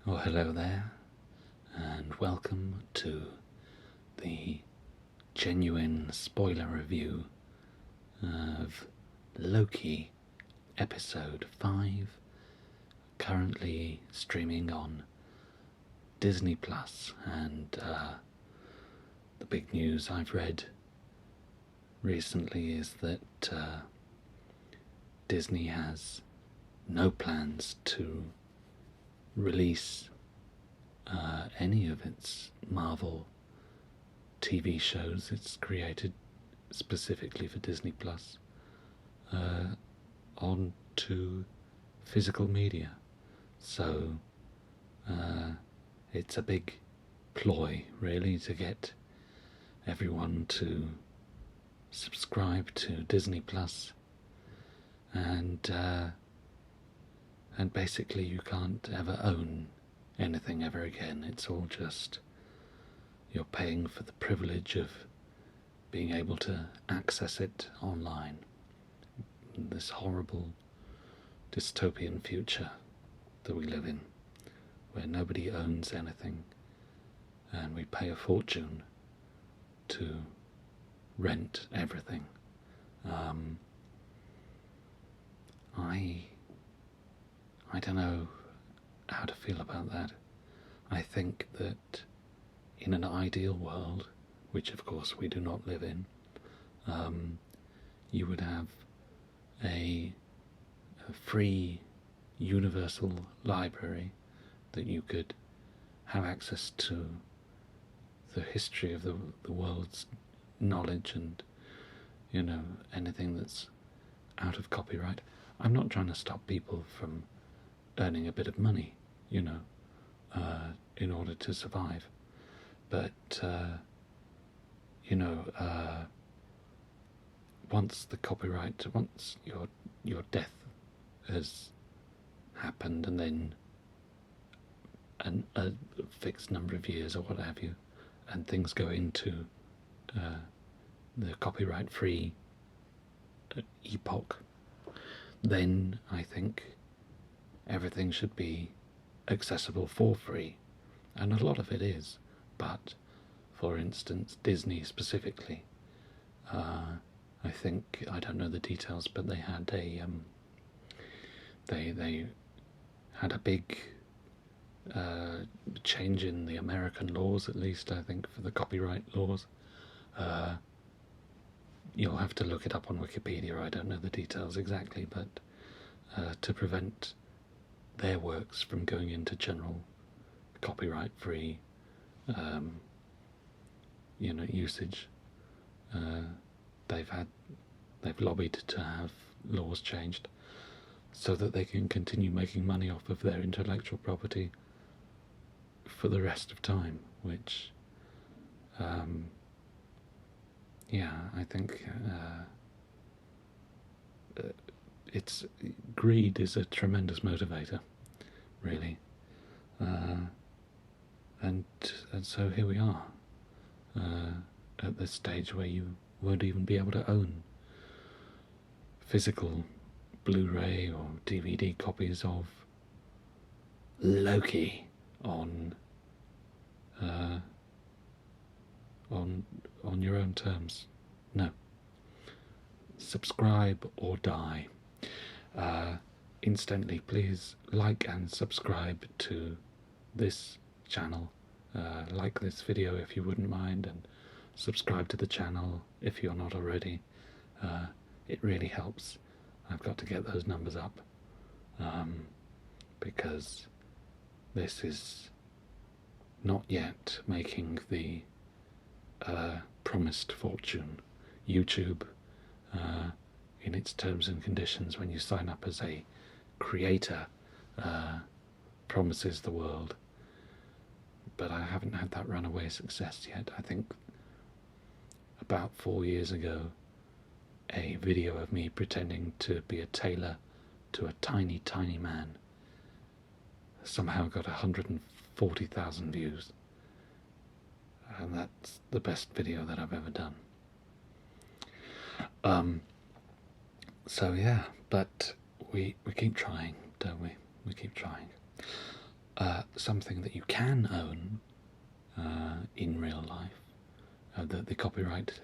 Oh, hello there, and welcome to the genuine spoiler review of Loki episode 5, currently streaming on Disney Plus. And the big news I've read recently is that Disney has no plans to release any of its Marvel TV shows it's created specifically for Disney Plus onto physical media. So it's a big ploy, really, to get everyone to subscribe to Disney Plus, and basically you can't ever own anything ever again. It's all just you're paying for the privilege of being able to access it online. This horrible dystopian future that we live in, where nobody owns anything and we pay a fortune to rent everything. I don't know how to feel about that. I think that in an ideal world, which of course we do not live in, you would have a free universal library that you could have access to the history of the world's knowledge and, anything that's out of copyright. I'm not trying to stop people from earning a bit of money, in order to survive. But, once your death has happened, and then a fixed number of years or what have you, and things go into the copyright-free epoch, then I think everything should be accessible for free, and a lot of it is. But for instance, Disney specifically, I think, I don't know the details, but they had they had a big change in the American laws, at least I think, for the copyright laws. You'll have to look it up on Wikipedia, I don't know the details exactly, but to prevent their works from going into general copyright-free usage, they've lobbied to have laws changed so that they can continue making money off of their intellectual property for the rest of time, which I think it's greed is a tremendous motivator, really, and so here we are at this stage where you won't even be able to own physical Blu-ray or DVD copies of Loki on your own terms. No. Subscribe or die. Instantly, please like and subscribe to this channel. Like this video if you wouldn't mind, and subscribe to the channel if you're not already. It really helps. I've got to get those numbers up, because this is not yet making the promised fortune. YouTube, in its terms and conditions when you sign up as a creator, promises the world, but I haven't had that runaway success yet. I think about 4 years ago, a video of me pretending to be a tailor to a tiny, tiny man somehow got 140,000 views, and that's the best video that I've ever done. So yeah, but we keep trying, don't we? We keep trying. something that you can own in real life. The copyright,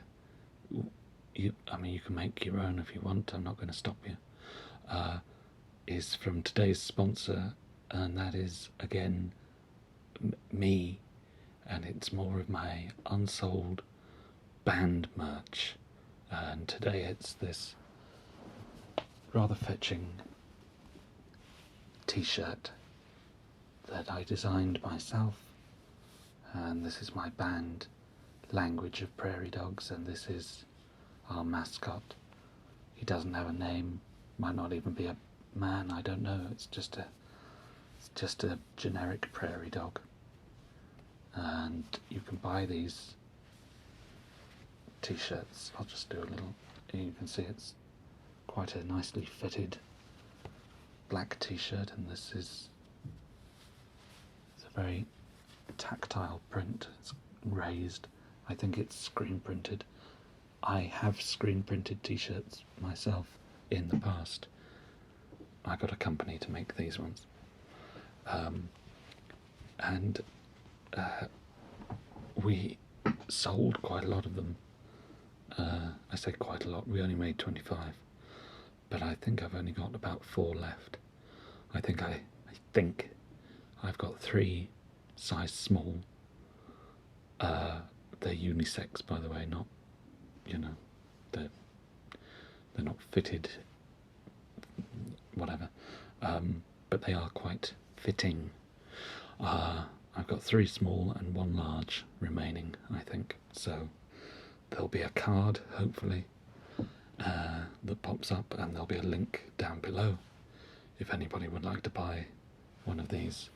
you can make your own if you want. I'm not going to stop you. Is from today's sponsor, and that is again me, and it's more of my unsold band merch. And today it's this rather fetching T-shirt that I designed myself, and this is my band, Language of Prairie Dogs, and this is our mascot. He doesn't have a name, might not even be a man, I don't know. It's just a generic prairie dog, and you can buy these T-shirts. I'll just do a little. You can see it's quite a nicely fitted black T-shirt, and it's a very tactile print. It's raised. I think it's screen printed. I have screen printed T-shirts myself in the past. I got a company to make these ones, and we sold quite a lot of them. I say quite a lot. We only made 25, but I think I've only got about 4 left. I think I've got 3 size small. They're unisex, by the way, not, they're not fitted, whatever, but they are quite fitting. I've got 3 small and 1 large remaining, I think, so there'll be a card, hopefully, that pops up, and there'll be a link down below if anybody would like to buy one of these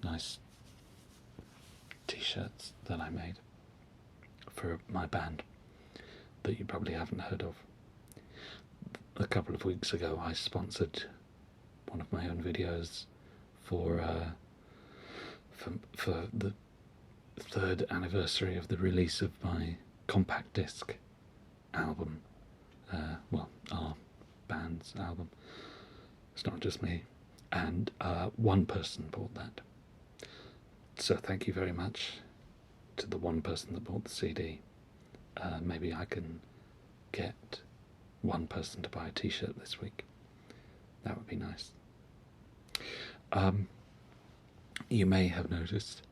nice T-shirts that I made for my band that you probably haven't heard of. A couple of weeks ago I sponsored one of my own videos for the 3rd anniversary of the release of my compact disc album, our band's album. It's not just me, and 1 person bought that. So thank you very much to the 1 person that bought the CD. Maybe I can get 1 person to buy a T-shirt this week. That would be nice. You may have noticed,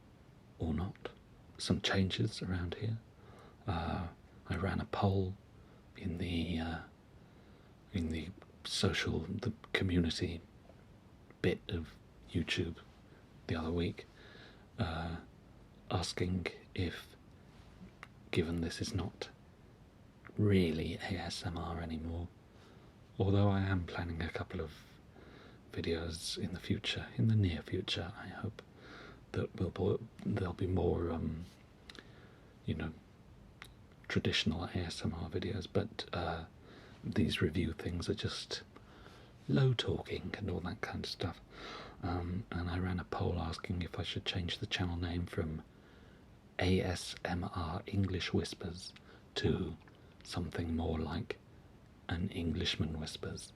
or not, some changes around here. I ran a poll in the community bit of YouTube the other week, asking if, given this is not really ASMR anymore, although I am planning a couple of videos in the near future, I hope, that there'll be more traditional ASMR videos, but these review things are just low talking and all that kind of stuff. And I ran a poll asking if I should change the channel name from ASMR English Whispers to something more like An Englishman Whispers,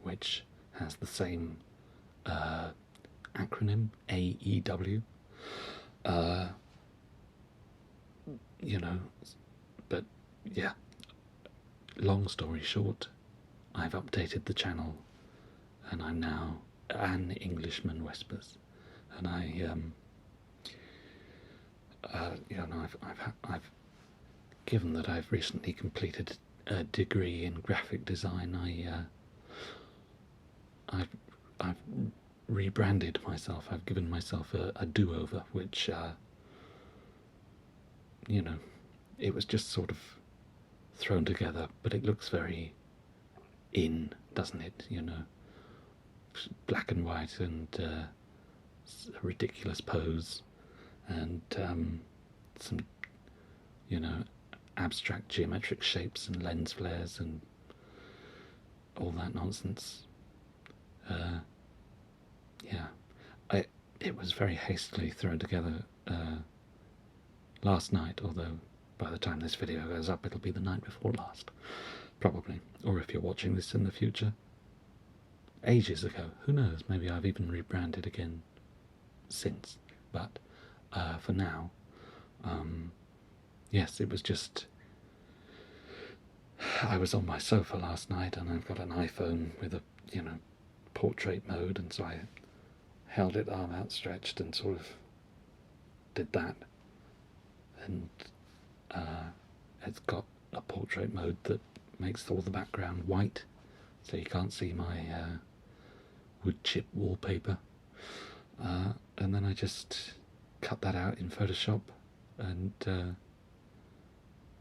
which has the same acronym, AEW. But yeah, long story short, I've updated the channel and I'm now An Englishman Whispers, and I've given that I've recently completed a degree in graphic design, I've rebranded myself. I've given myself a do-over, which it was just sort of thrown together, but it looks very in, doesn't it? Black and white and a ridiculous pose, and some abstract geometric shapes and lens flares and all that nonsense. It was very hastily thrown together last night, although by the time this video goes up it'll be the night before last, probably, or if you're watching this in the future, ages ago, who knows, maybe I've even rebranded again since. But for now, yes, it was just... I was on my sofa last night, and I've got an iPhone with a, portrait mode, and so I held it arm outstretched and sort of did that. And it's got a portrait mode that makes all the background white, so you can't see my wood chip wallpaper. And then I just cut that out in Photoshop and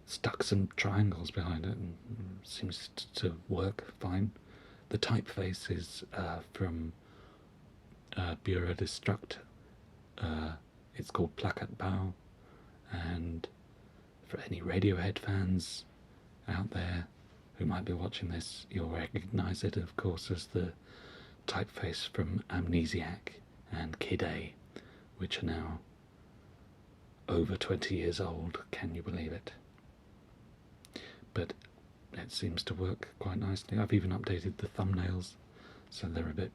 stuck some triangles behind it, and it seems to work fine. The typeface is from Bureau Destruct. It's called Placat Bow, and for any Radiohead fans out there who might be watching this, you'll recognise it, of course, as the typeface from Amnesiac and Kid A, which are now over 20 years old. Can you believe it? But it seems to work quite nicely. I've even updated the thumbnails, so they're a bit,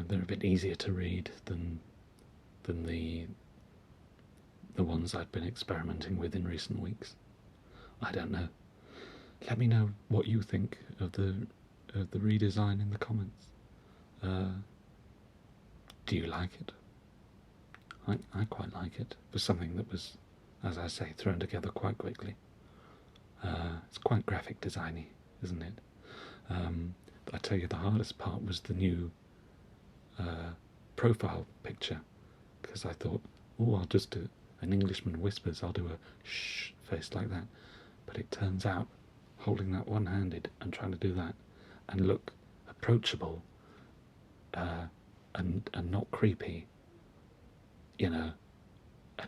they're a bit easier to read than the ones I've been experimenting with in recent weeks. I don't know. Let me know what you think of the redesign in the comments. Do you like it? I quite like it. For something that was, as I say, thrown together quite quickly. It's quite graphic designy, isn't it? I tell you, the hardest part was the new profile picture, because I thought, I'll just do an Englishman whispers, I'll do a shh face like that. But it turns out, holding that one-handed and trying to do that and look approachable and not creepy, and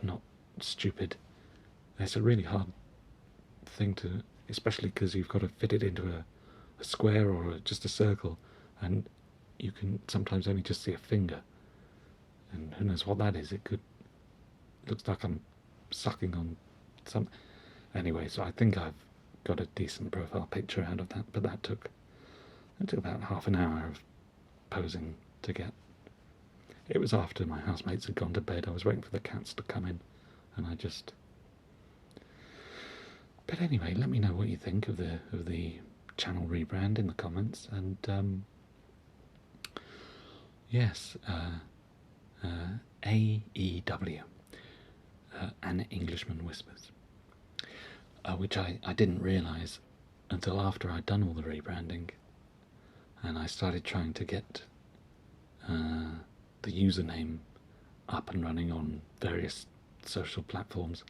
not stupid, it's a really hard thing to, especially because you've got to fit it into a square or just a circle, and you can sometimes only just see a finger, and who knows what that is. It looks like I'm sucking on some... Anyway, so I think I've got a decent profile picture out of that, but it took about half an hour of posing to get. It was after my housemates had gone to bed. I was waiting for the cats to come in, and I just... But anyway, let me know what you think of the channel rebrand in the comments, and yes, AEW, An Englishman Whispers, which I didn't realise until after I'd done all the rebranding, and I started trying to get the username up and running on various social platforms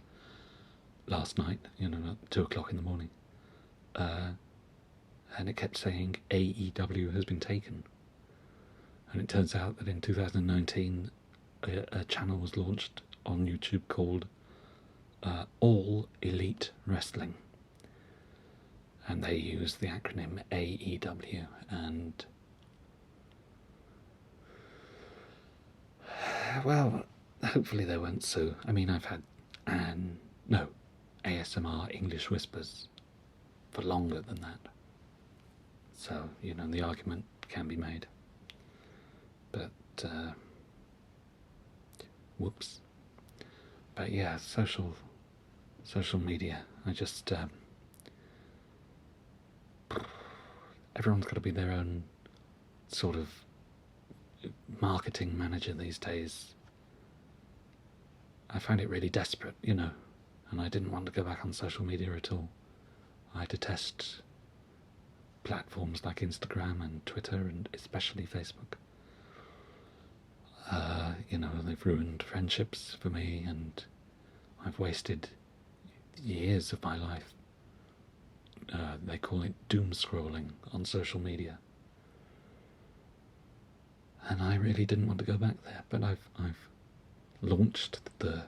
last night, at 2 o'clock in the morning, and it kept saying AEW has been taken. And it turns out that in 2019 a channel was launched on YouTube called All Elite Wrestling, and they use the acronym AEW, and well, hopefully they won't sue. I mean, I've had ASMR English Whispers for longer than that, so the argument can be made. But whoops. But yeah, social media. I just everyone's got to be their own sort of marketing manager these days. I find it really desperate, and I didn't want to go back on social media at all. I detest platforms like Instagram and Twitter, and especially Facebook. They've ruined friendships for me, and I've wasted years of my life. They call it doom scrolling on social media, and I really didn't want to go back there. But I've launched the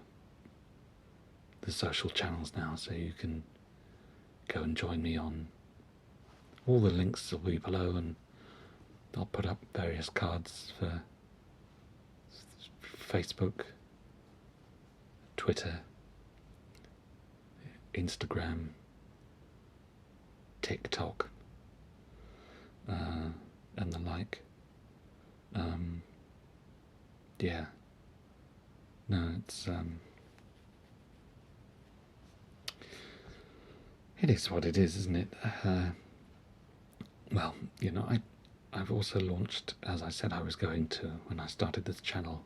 social channels now, so you can go and join me on. All the links will be below, and I'll put up various cards for Facebook, Twitter, Instagram, TikTok, and the like. yeah. No, it is what it is, isn't it? Well, I've also launched, as I said I was going to when I started this channel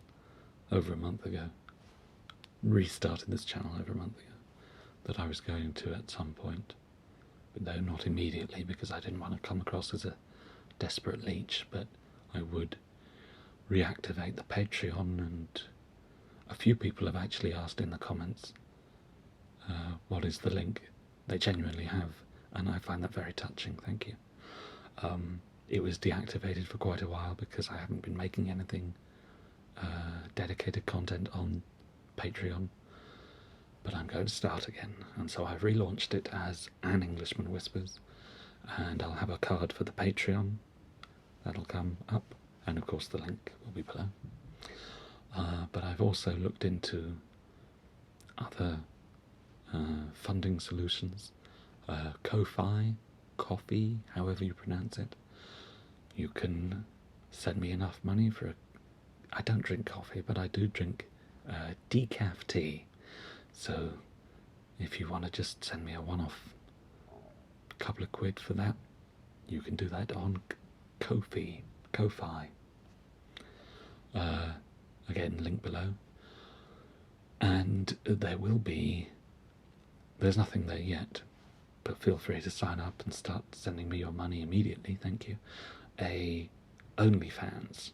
over a month ago, restarted this channel over a month ago, that I was going to at some point, but no, not immediately, because I didn't want to come across as a desperate leech, but I would reactivate the Patreon, and a few people have actually asked in the comments what is the link. They genuinely have, and I find that very touching. Thank you. It was deactivated for quite a while because I haven't been making anything dedicated content on Patreon, but I'm going to start again, and so I've relaunched it as An Englishman Whispers, and I'll have a card for the Patreon that'll come up, and of course the link will be below. But I've also looked into other funding solutions, Ko-Fi, Coffee, however you pronounce it. You can send me enough money for I don't drink coffee, but I do drink decaf tea. So if you want to just send me a one-off couple of quid for that, you can do that on Ko-Fi. Again, link below. And there's nothing there yet, but feel free to sign up and start sending me your money immediately, thank you. A OnlyFans,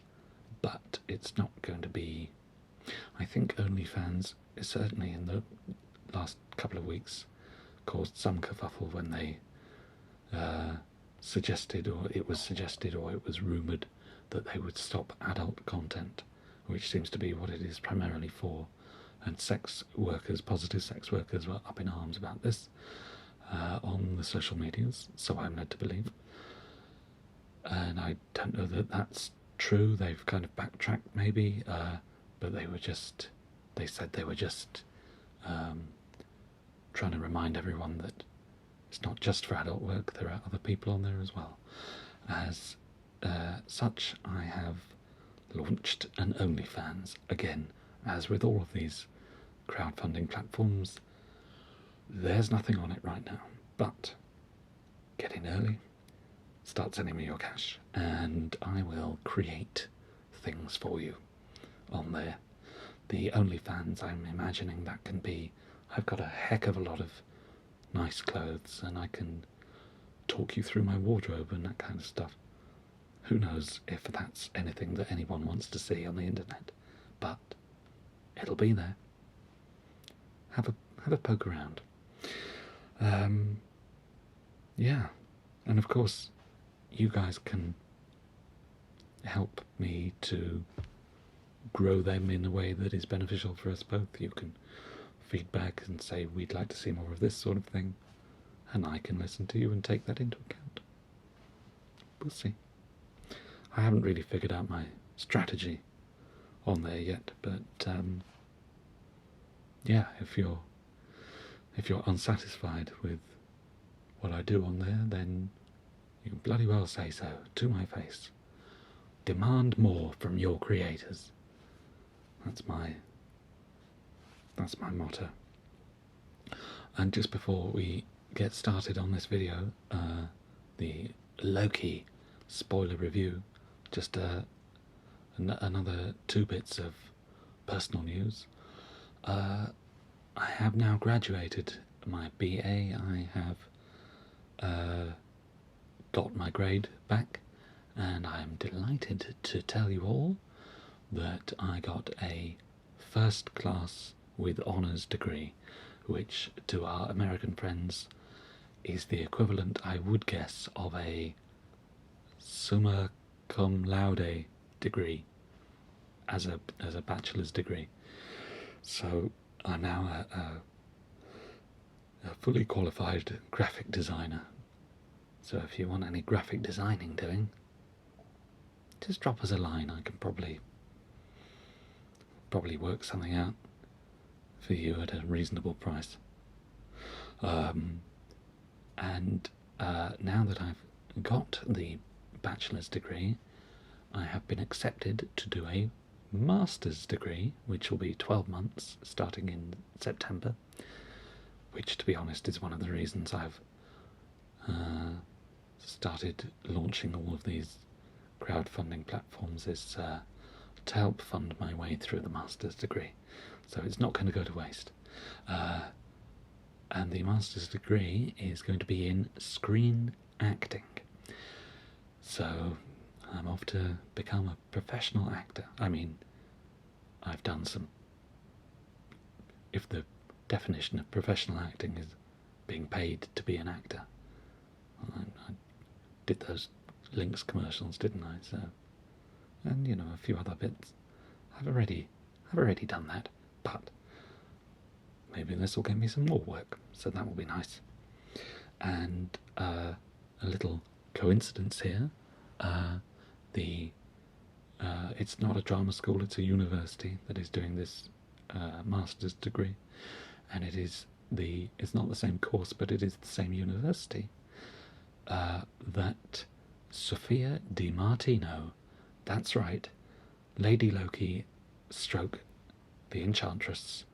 but it's not going to be... I think OnlyFans is certainly in the last couple of weeks caused some kerfuffle when they suggested, or it was rumoured that they would stop adult content, which seems to be what it is primarily for. And sex workers, positive sex workers, were up in arms about this on the social medias, so I'm led to believe. And I don't know that that's true. They've kind of backtracked maybe, but they said they were just trying to remind everyone that it's not just for adult work, there are other people on there as well. As such, I have launched an OnlyFans. Again, as with all of these crowdfunding platforms, there's nothing on it right now, but get in early, start sending me your cash, and I will create things for you on there. The OnlyFans, I'm imagining that can be, I've got a heck of a lot of nice clothes, and I can talk you through my wardrobe and that kind of stuff. Who knows if that's anything that anyone wants to see on the internet, but it'll be there. Have a poke around. Yeah, and of course you guys can help me to grow them in a way that is beneficial for us both. You can feedback and say we'd like to see more of this sort of thing, and I can listen to you and take that into account. We'll see. I haven't really figured out my strategy on there yet, but yeah, if you're unsatisfied with what I do on there, then you can bloody well say so to my face. Demand more from your creators. That's my motto. And just before we get started on this video, the Loki spoiler review, just another 2 bits of personal news. I have now graduated my BA. I have got my grade back, and I'm delighted to tell you all that I got a first class with honours degree, which to our American friends is the equivalent, I would guess, of a summa cum laude degree as a bachelor's degree. So I'm now a fully qualified graphic designer. So if you want any graphic designing doing, just drop us a line. I can probably work something out for you at a reasonable price. And now that I've got the bachelor's degree, I have been accepted to do a master's degree, which will be 12 months starting in September, which, to be honest, is one of the reasons I've started launching all of these crowdfunding platforms, is to help fund my way through the master's degree. So it's not going to go to waste. And the master's degree is going to be in screen acting. So I'm off to become a professional actor. I mean, I've done some... If the definition of professional acting is being paid to be an actor, I did those Lynx commercials, didn't I? So, and a few other bits. I've already done that, but maybe this will get me some more work, so that will be nice. And a little coincidence here. It's not a drama school; it's a university that is doing this master's degree, and it's not the same course, but it is the same university that Sophia Di Martino, that's right, Lady Loki, stroke the Enchantress,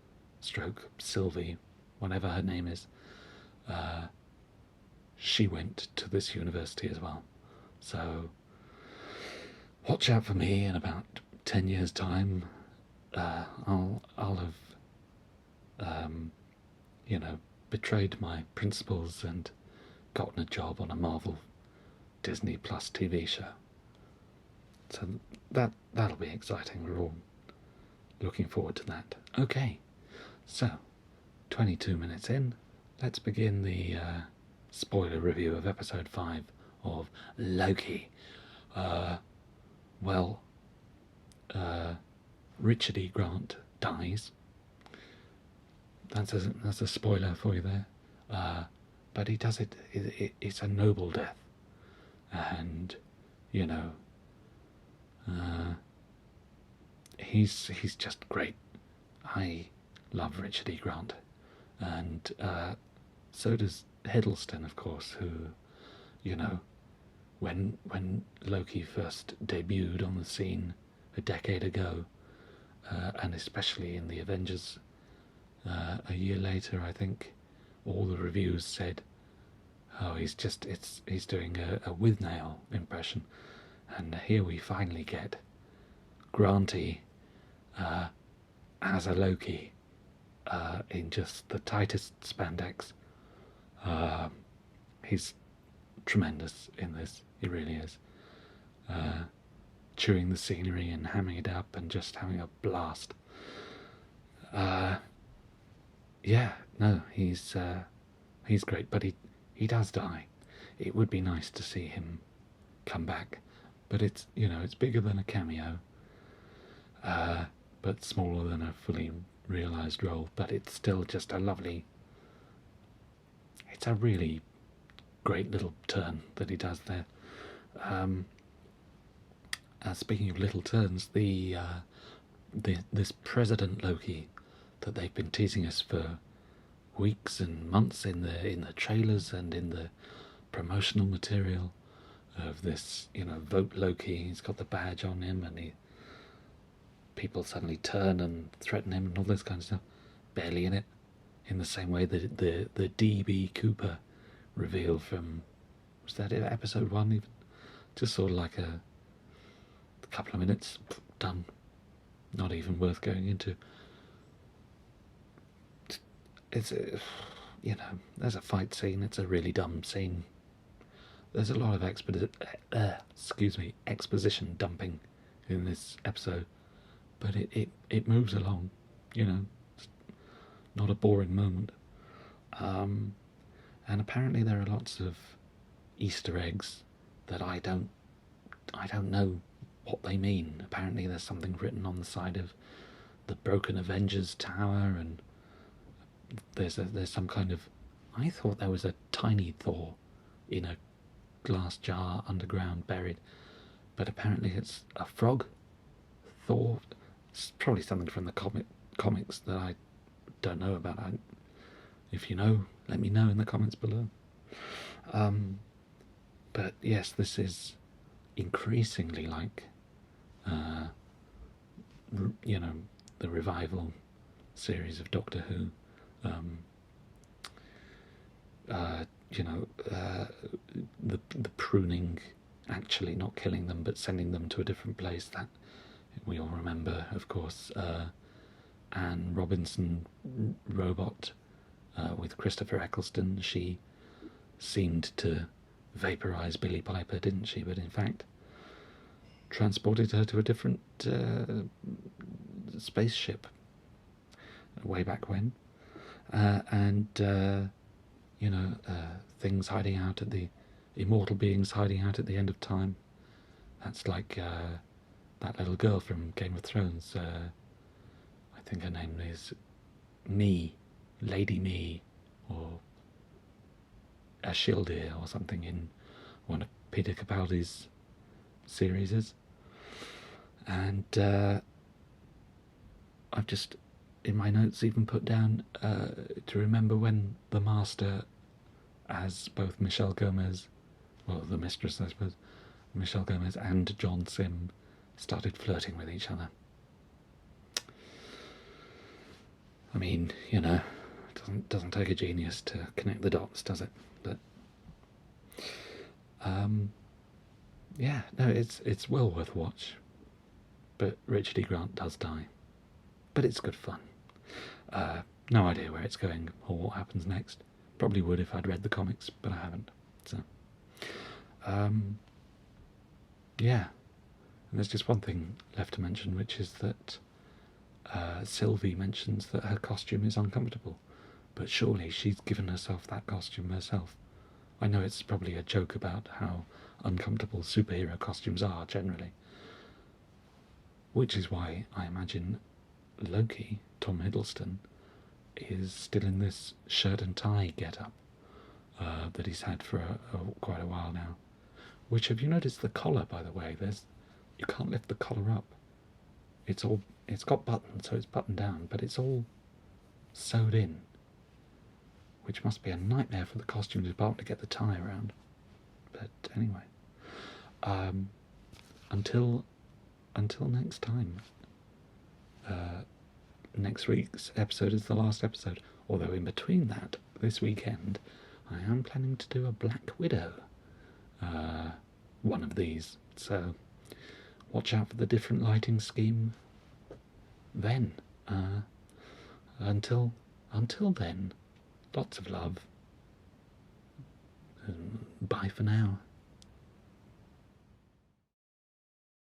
stroke Sylvie, whatever her name is, she went to this university as well. So watch out for me in about 10 years' time. I'll have betrayed my principles and gotten a job on a Marvel Disney Plus TV show. So that'll be exciting. We're all looking forward to that. Okay, so 22 minutes in, let's begin the spoiler review of episode 5 of Loki. Richard E. Grant dies. That's a spoiler for you there. But he does it. It's a noble death, and he's just great. I love Richard E. Grant, and so does Hiddleston, of course. Who, when Loki first debuted on the scene a decade ago, and especially in the Avengers a year later, I think all the reviews said, "Oh, he's doing a Withnail impression," and here we finally get Granty as a Loki in just the tightest spandex. He's tremendous in this. He really is. Chewing the scenery and hamming it up and just having a blast. He's great, but he does die. It would be nice to see him come back, but it's bigger than a cameo, but smaller than a fully realised role. But it's still just a lovely. It's a really great little turn that he does there. Speaking of little turns, this President Loki that they've been teasing us for weeks and months in the trailers and in the promotional material of this, vote Loki. He's got the badge on him, and people suddenly turn and threaten him and all this kind of stuff. Barely in it, in the same way that the D.B. Cooper reveal from, was that episode 1 even? Just sort of like a couple of minutes, done. Not even worth going into. It's there's a fight scene. It's a really dumb scene. There's a lot of exposition dumping in this episode, but it moves along. It's not a boring moment. And apparently there are lots of Easter eggs that I don't know what they mean. Apparently there's something written on the side of the broken Avengers Tower, and there's some kind of... I thought there was a tiny Thor in a glass jar underground buried, but apparently it's a frog Thor. It's probably something from the comics that I don't know about. If you know, let me know in the comments below. But yes, this is increasingly like you know, the revival series of Doctor Who. The pruning, actually not killing them but sending them to a different place, that we all remember, of course. Anne Robinson robot with Christopher Eccleston, she seemed to vaporise Billie Piper, didn't she? But in fact transported her to a different spaceship way back when. Things hiding out at the immortal beings hiding out at the end of time. That's like that little girl from Game of Thrones. I think her name is Lady Me, or Ashildr or something, in one of Peter Capaldi's series. And I've just, in my notes, even put down to remember when the Master, as both Michelle Gomez, well, the mistress, I suppose, Michelle Gomez and John Sim started flirting with each other. I mean, it doesn't take a genius to connect the dots, does it? But it's well worth a watch. But Richard E. Grant does die. But it's good fun. No idea where it's going or what happens next. Probably would if I'd read the comics, but I haven't. So, and there's just one thing left to mention, which is that Sylvie mentions that her costume is uncomfortable, but surely she's given herself that costume herself. I know it's probably a joke about how uncomfortable superhero costumes are generally, which is why I imagine Loki, Tom Hiddleston, is still in this shirt and tie get-up that he's had for quite a while now. Which, have you noticed the collar, by the way? You can't lift the collar up. It's got buttons, so it's buttoned down, but it's all sewed in, which must be a nightmare for the costume department to get the tie around. But anyway, until next time. Next week's episode is the last episode, although in between that, this weekend, I am planning to do a Black Widow, one of these, so watch out for the different lighting scheme then. Until then, lots of love. Bye for now.